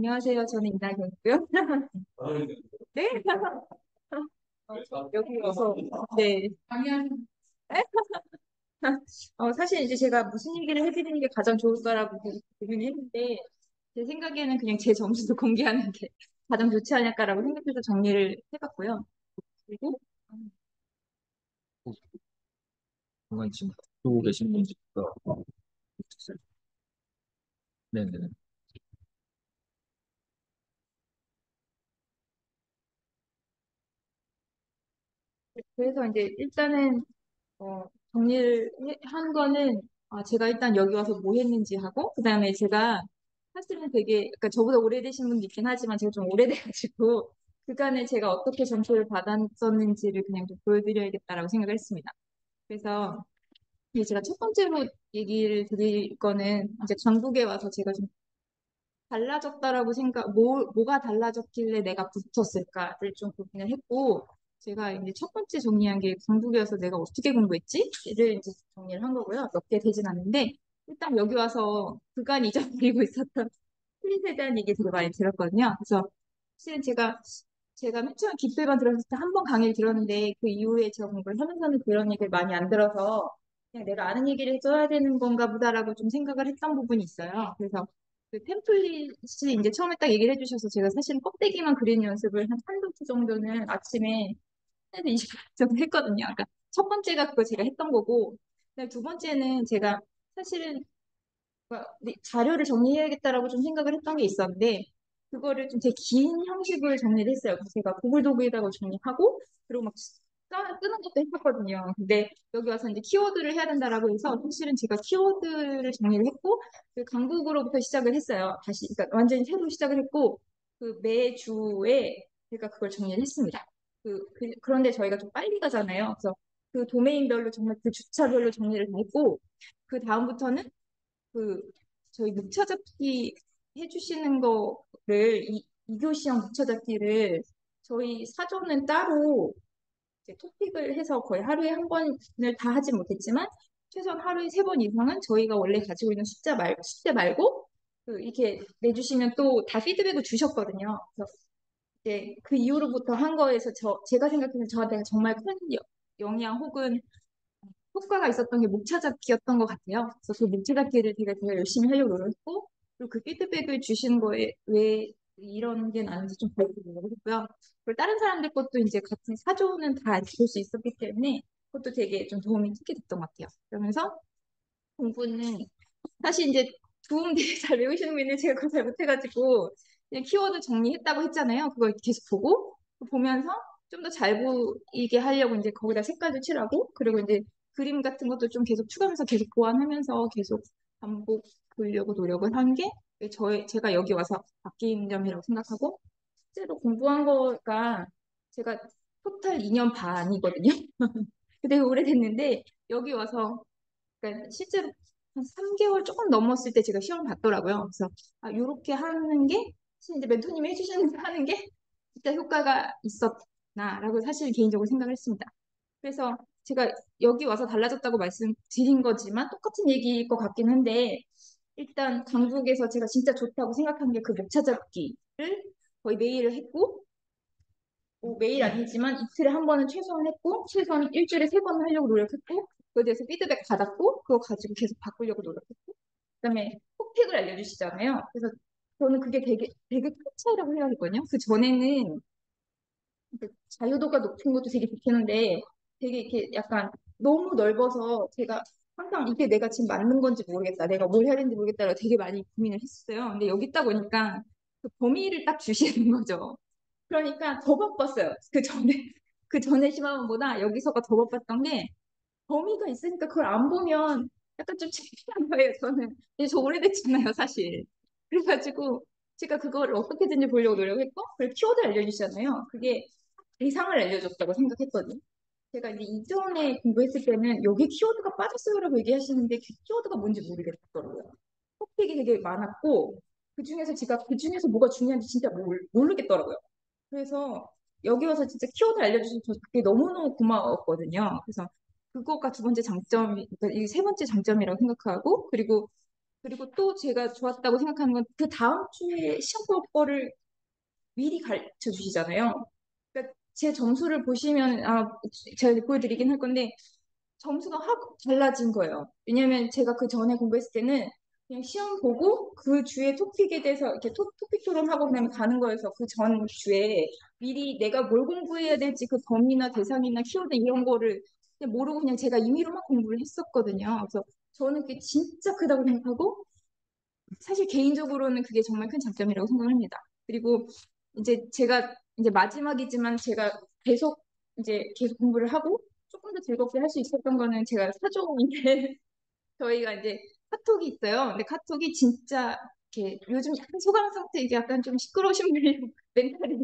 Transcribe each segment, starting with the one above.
안녕하세요. 저는 이나경이고요. 네. 여기 와서 네. 사실 이제 제가 무슨 얘기를 해드리는 게 가장 좋을까라고 고민을 했는데 제 생각에는 그냥 제 점수도 공개하는 게 가장 좋지 않을까라고 생각해서 정리를 해봤고요. 그리고 중간 지금 보고 계신 분들도 있어요. 네네. 그래서 이제 일단은 정리를 한 거는 제가 일단 여기 와서 뭐 했는지 하고 그다음에 제가 사실은 되게 그러니까 저보다 오래되신 분도 있긴 하지만 제가 좀 오래돼가지고 그간에 제가 어떻게 점수를 받았었는지를 그냥 좀 보여드려야겠다라고 생각을 했습니다. 그래서 이제 제가 첫 번째로 얘기를 드릴 거는 이제 강북에 와서 제가 좀 달라졌다라고 뭐가 달라졌길래 내가 붙었을까를 좀 고민을 했고, 제가 이제 첫 번째 정리한 게 강북이어서 내가 어떻게 공부했지?를 이제 정리를 한 거고요. 몇 개 되진 않는데, 일단 여기 와서 그간 잊어버리고 있었던 플릿에 대한 얘기 되게 많이 들었거든요. 그래서 사실은 제가 맨 처음 기초반 들었을 때 한 번 강의를 들었는데, 그 이후에 제가 공부를 하면서는 그런 얘기를 많이 안 들어서, 그냥 내가 아는 얘기를 해줘야 되는 건가 보다라고 좀 생각을 했던 부분이 있어요. 그래서 그 템플릿이 이제 처음에 딱 얘기를 해주셔서 제가 사실 껍데기만 그리는 연습을 한 3, 4주 정도는 아침에 해서 20분 정도 했거든요. 그러니까 첫 번째가 그거 제가 했던 거고, 그다음에 두 번째는 제가 사실은 자료를 정리해야겠다라고 좀 생각을 했던 게 있었는데, 그거를 좀 되게 긴 형식을 정리를 했어요. 그래서 제가 구글 도구에다가 정리하고, 그리고 막 끄는 것도 했었거든요. 근데 여기 와서 이제 키워드를 해야 된다라고 해서, 사실은 제가 키워드를 정리를 했고, 그 강북으로부터 시작을 했어요. 다시, 그러니까 완전히 새로 시작을 했고, 그 매주에 제가 그걸 정리를 했습니다. 그런데 저희가 좀 빨리 가잖아요. 그래서 그 도메인별로 정말 그 주차별로 정리를 다 했고, 그 다음부터는 그 저희 묵혀잡기 해주시는 거를 이교시형 묵혀잡기를 저희 사전은 따로 이제 토픽을 해서 거의 하루에 한 번을 다 하진 못했지만 최소한 하루에 3번 이상은 저희가 원래 가지고 있는 숫자 말고 이렇게 내주시면 또 다 피드백을 주셨거든요. 그래서 이제 그 이후로부터 한 거에서 제가 생각해서 저한테 정말 큰 영향 혹은 효과가 있었던 게 목차잡기였던 것 같아요. 그래서 그 목차잡기를 제가 열심히 하려고 노력했고, 그리고 그 피드백을 주신 거에 왜 이런 게 나는지 좀 보려고 했고요. 그리고 다른 사람들 것도 이제 같은 사조는 다 볼 수 있었기 때문에 그것도 되게 좀 도움이 크게 됐던 것 같아요. 그러면서 공부는 사실 이제 도움 되게 잘 외우시는 분인데 제가 그걸 잘 못해가지고 그냥 키워드 정리했다고 했잖아요. 그걸 계속 보고 보면서 좀 더 잘 보이게 하려고 이제 거기다 색깔도 칠하고 그리고 이제 그림 같은 것도 좀 계속 추가하면서 계속 보완하면서 계속 반복 보려고 노력을 한 게 제가 여기 와서 바뀐 점이라고 생각하고 실제로 공부한 거가 제가 토탈 2년 반이거든요. 되게 오래됐는데 여기 와서 그러니까 실제로 한 3개월 조금 넘었을 때 제가 시험을 봤더라고요. 그래서 이렇게 하는 게 사실 이제 멘토님이 해주시는 거 하는 게 진짜 효과가 있었나라고 사실 개인적으로 생각을 했습니다. 그래서 제가 여기 와서 달라졌다고 말씀드린 거지만 똑같은 얘기일 것 같긴 한데 일단 강북에서 제가 진짜 좋다고 생각한 게 그 목차잡기를 거의 매일 했고 뭐 매일 아니지만 이틀에 한 번은 최소한 했고 최소한 일주일에 3번 하려고 노력했고 그거에 대해서 피드백 받았고 그거 가지고 계속 바꾸려고 노력했고 그다음에 토픽을 알려주시잖아요. 그래서 저는 그게 되게 큰 차이라고 생각했거든요. 그 전에는 그 자유도가 높은 것도 되게 좋겠는데 되게 이렇게 약간 너무 넓어서 제가 항상 이게 내가 지금 맞는 건지 모르겠다. 내가 뭘 해야 되는지 모르겠다라고 되게 많이 고민을 했어요. 근데 여기 있다 보니까 그 범위를 딱 주시는 거죠. 그러니까 더 바빴어요. 그 전에 시험보다 여기서가 더 바빴던 게 범위가 있으니까 그걸 안 보면 약간 좀 창피한 거예요, 저는. 근데 저 오래됐잖아요, 사실. 그래가지고 제가 그거를 어떻게든지 보려고 노력했고, 그리고 키워드 알려주시잖아요. 그게 대상을 알려줬다고 생각했거든요. 제가 이제 이전에 공부했을 때는 여기 키워드가 빠졌어요라고 얘기하시는데 그 키워드가 뭔지 모르겠더라고요. 토픽이 되게 많았고, 그중에서 제가 그중에서 뭐가 중요한지 진짜 모르겠더라고요. 그래서 여기 와서 진짜 키워드 알려주셔서 저 그게 너무너무 고마웠거든요. 그래서 그거가 두 번째 장점이, 그러니까 이 세 번째 장점이라고 생각하고, 그리고 그리고 또 제가 좋았다고 생각하는 건 그 다음 주에 시험 볼 거를 미리 가르쳐 주시잖아요. 그러니까 제 점수를 보시면, 제가 보여드리긴 할 건데, 점수가 확 달라진 거예요. 왜냐면 제가 그 전에 공부했을 때는 그냥 시험 보고 그 주에 토픽에 대해서 이렇게 토픽 토론하고 그냥 가는 거여서 그 전 주에 미리 내가 뭘 공부해야 될지 그 범위나 대상이나 키워드 이런 거를 그냥 모르고 그냥 제가 임의로만 공부를 했었거든요. 그래서 저는 그게 진짜 크다고 생각하고 사실 개인적으로는 그게 정말 큰 장점이라고 생각을 합니다. 그리고 이제 제가 이제 마지막이지만 제가 계속 계속 공부를 하고 조금 더 즐겁게 할 수 있었던 거는 제가 사족인데 저희가 이제 카톡이 있어요. 근데 카톡이 진짜 이렇게 요즘 약간 소강 상태 이게 약간 좀 시끄러우신 분이 멘탈이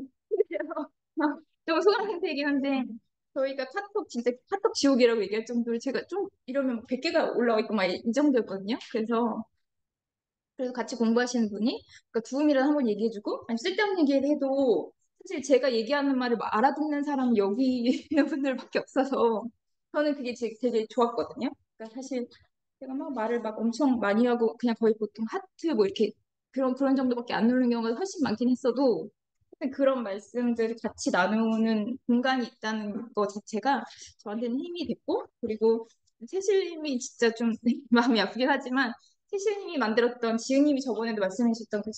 그래서 좀 소강 상태이긴 한데 저희가 카톡 진짜 카톡 지옥이라고 얘기할 정도로 제가 좀 이러면 100개가 올라와 있고 막 이 정도였거든요. 그래서 같이 공부하시는 분이 그러니까 두음이라도 한번 얘기해주고 아니 쓸데없는 얘기를 해도 사실 제가 얘기하는 말을 막 알아듣는 사람은 여기 있는 분들밖에 없어서 저는 그게 되게 좋았거든요. 그러니까 사실 제가 막 말을 막 엄청 많이 하고 그냥 거의 보통 하트 뭐 이렇게 그런 정도밖에 안 누르는 경우가 훨씬 많긴 했어도 하여튼 그런 말씀들을 같이 나누는 공간이 있다는 거 자체가 저한테는 힘이 됐고 그리고 세실님이 진짜 좀 마음이 아프긴 하지만 세실님이 만들었던 지은님이 저번에도 말씀해 주셨던 그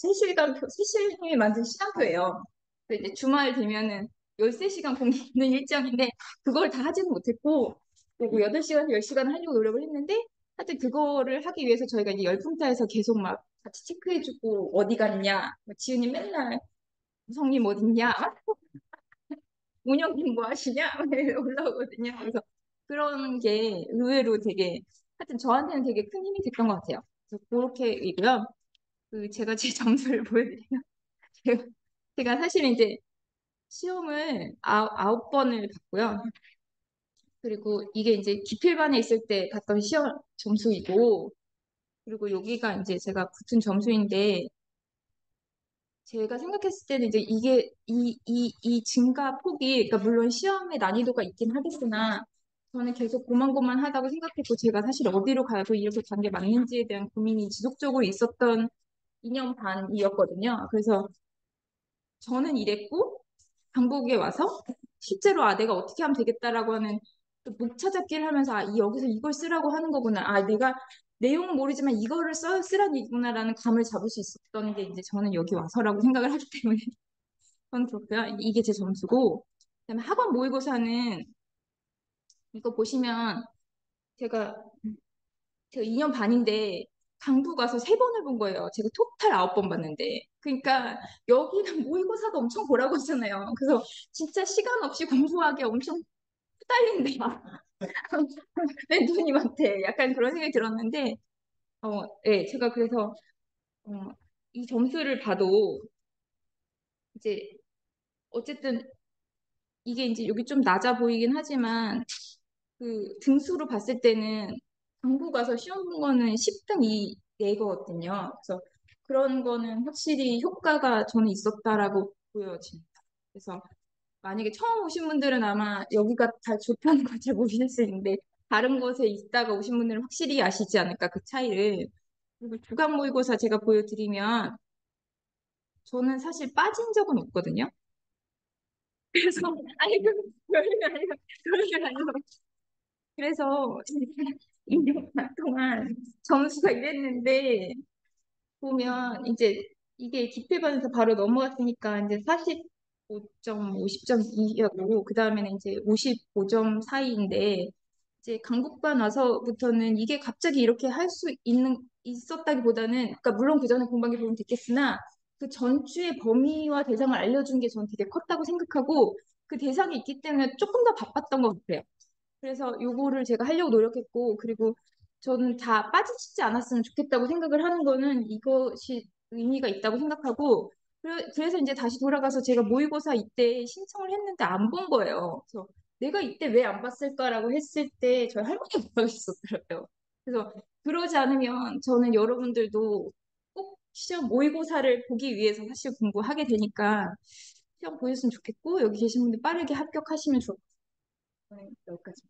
세실님이 만든 시간표예요. 이제 주말 되면은 13시간 공부하는 일정인데 그걸 다 하지는 못했고 그리고 8시간, 10시간 하려고 노력을 했는데 하여튼 그거를 하기 위해서 저희가 이제 열품타에서 계속 막 같이 체크해주고 어디 갔냐 뭐 지은님 맨날 성님 어딨냐 운영님 뭐 하시냐 올라오거든요. 그래서 그런 게 의외로 되게 하여튼 저한테는 되게 큰 힘이 됐던 것 같아요. 그래서 그렇게이고요. 제가 제 점수를 보여드리면 제가, 제가 사실 이제 시험을 9번을 봤고요. 그리고 이게 이제 기필반에 있을 때 봤던 시험 점수이고 그리고 여기가 이제 제가 붙은 점수인데 제가 생각했을 때는 이제 이게 이 증가 폭이 그러니까 물론 시험의 난이도가 있긴 하겠으나 저는 계속 고만고만하다고 생각했고 제가 사실 어디로 가고 이렇게 간 게 맞는지에 대한 고민이 지속적으로 있었던 2년 반이었거든요. 그래서 저는 이랬고 한국에 와서 실제로 내가 어떻게 하면 되겠다라고 하는 목 찾아기를 하면서 여기서 이걸 쓰라고 하는 거구나. 내가 내용은 모르지만 이거를 쓰라는 얘기구나라는 감을 잡을 수 있었던 게 이제 저는 여기 와서라고 생각을 하기 때문에 저는 그렇고요. 이게 제 점수고 그다음에 학원 모의고사는 이거 보시면 제가 제가 2년 반인데 강부 가서 3번을 본 거예요. 제가 토탈 9번 봤는데. 그러니까 여기는 모의고사도 엄청 보라고 했잖아요. 그래서 진짜 시간 없이 공부하기 엄청 후달린다. 멘토님한테 약간 그런 생각이 들었는데, 네, 제가 그래서 어, 이 점수를 봐도 이제 어쨌든 이게 이제 여기 좀 낮아 보이긴 하지만 그 등수로 봤을 때는 강부 가서 시험 본 거는 10등 이내거든요. 그래서 그런 거는 확실히 효과가 저는 있었다라고 보여집니다. 그래서 만약에 처음 오신 분들은 아마 여기가 다 좋다는 걸 잘 모르실 수 있는데 다른 곳에 있다가 오신 분들은 확실히 아시지 않을까 그 차이를. 그리고 주간 모의고사 제가 보여드리면 저는 사실 빠진 적은 없거든요. 그래서 아니 별게 아니라 별게 아니라 그래서 2년 반 동안 점수가 이랬는데 보면 이제 이게 기필반에서 바로 넘어갔으니까 이제 45점, 50.2였고 그 다음에는 이제 55점 사이인데 이제 강북반 와서부터는 이게 갑자기 이렇게 할 수 있었다기보다는 그러니까 물론 그 전에 공부한 게 도움이 됐겠으나 그 전주의 범위와 대상을 알려준 게 저는 되게 컸다고 생각하고 그 대상이 있기 때문에 조금 더 바빴던 것 같아요. 그래서 요거를 제가 하려고 노력했고, 그리고 저는 다 빠지지 않았으면 좋겠다고 생각을 하는 거는 이것이 의미가 있다고 생각하고, 그래서 이제 다시 돌아가서 제가 모의고사 이때 신청을 했는데 안 본 거예요. 그래서 내가 이때 왜 안 봤을까라고 했을 때 저희 할머니가 뭐라고 했었더라고요. 그래서 그러지 않으면 저는 여러분들도 꼭 시험 모의고사를 보기 위해서 사실 공부하게 되니까 시험 보셨으면 좋겠고, 여기 계신 분들 빠르게 합격하시면 좋겠어요. 여기까지.